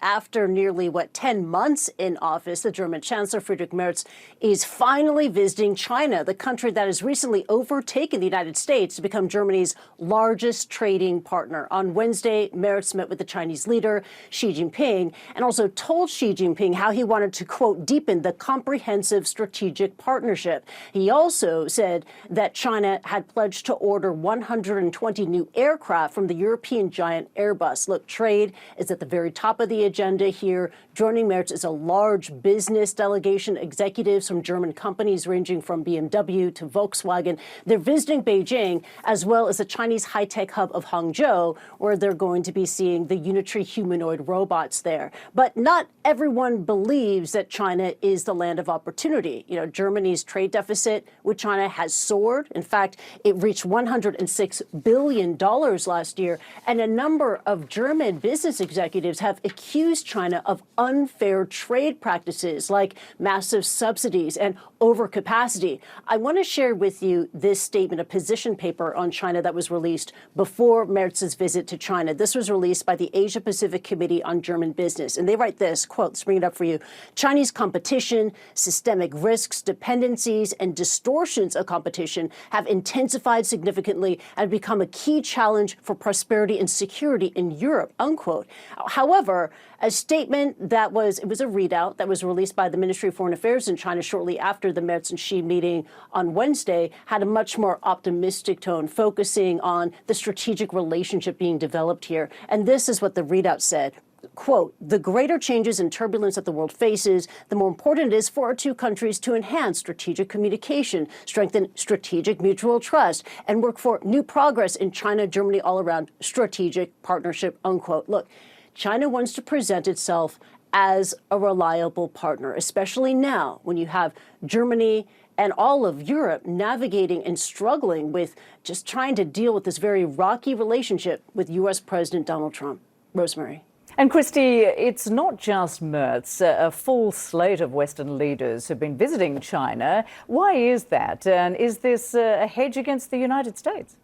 After nearly, 10 months in office, the German Chancellor Friedrich Merz is finally visiting China, the country that has recently overtaken the United States to become Germany's largest trading partner. On Wednesday, Merz met with the Chinese leader, Xi Jinping, and also told Xi Jinping how he wanted to, quote, deepen the comprehensive strategic partnership. He also said that China had pledged to order 120 new aircraft from the European giant Airbus. Look, trade is at the very top of the agenda here. Joining Merz is a large business delegation, executives from German companies ranging from BMW to Volkswagen. They're visiting Beijing, as well as the Chinese high-tech hub of Hangzhou, where they're going to be seeing the Unitary humanoid robots there. But not everyone believes that China is the land of opportunity. You know, Germany's trade deficit with China has soared. In fact, it reached $106 billion last year, and a number of German business executives have accused China of unfair trade practices like massive subsidies and overcapacity. I want to share with you this statement, a position paper on China that was released before Merz's visit to China. This was released by the Asia Pacific Committee on German Business. And they write this, quote, let's bring it up for you. Chinese competition, systemic risks, dependencies, and distortions of competition have intensified significantly and become a key challenge for prosperity and security in Europe, unquote. However, a statement it was a readout that was released by the Ministry of Foreign Affairs in China shortly after the Merz and Xi meeting on Wednesday had a much more optimistic tone, focusing on the strategic relationship being developed here. And this is what the readout said. Quote, the greater changes and turbulence that the world faces, the more important it is for our two countries to enhance strategic communication, strengthen strategic mutual trust, and work for new progress in China-Germany all-around strategic partnership, unquote. Look, China wants to present itself as a reliable partner, especially now when you have Germany and all of Europe navigating and struggling with just trying to deal with this very rocky relationship with U.S. President Donald Trump. Rosemary. And Kristie, it's not just Merz. A full slate of Western leaders have been visiting China. Why is that? And is this a hedge against the United States?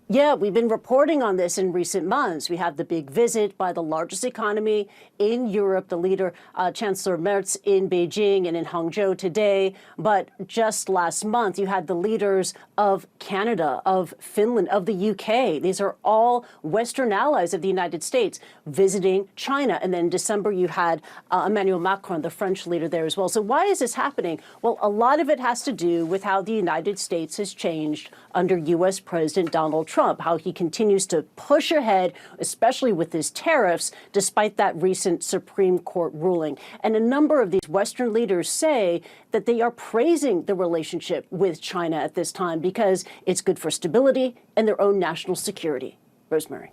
Yeah, we've been reporting on this in recent months. We have the big visit by the largest economy in Europe, the leader, Chancellor Merz, in Beijing and in Hangzhou today. But just last month, you had the leaders of Canada, of Finland, of the UK. These are all Western allies of the United States visiting China. And then in December, you had Emmanuel Macron, the French leader, there as well. So why is this happening? Well, a lot of it has to do with how the United States has changed under U.S. President Donald Trump, how he continues to push ahead, especially with his tariffs, despite that recent Supreme Court ruling. And a number of these Western leaders say that they are praising the relationship with China at this time because it's good for stability and their own national security. Rosemary.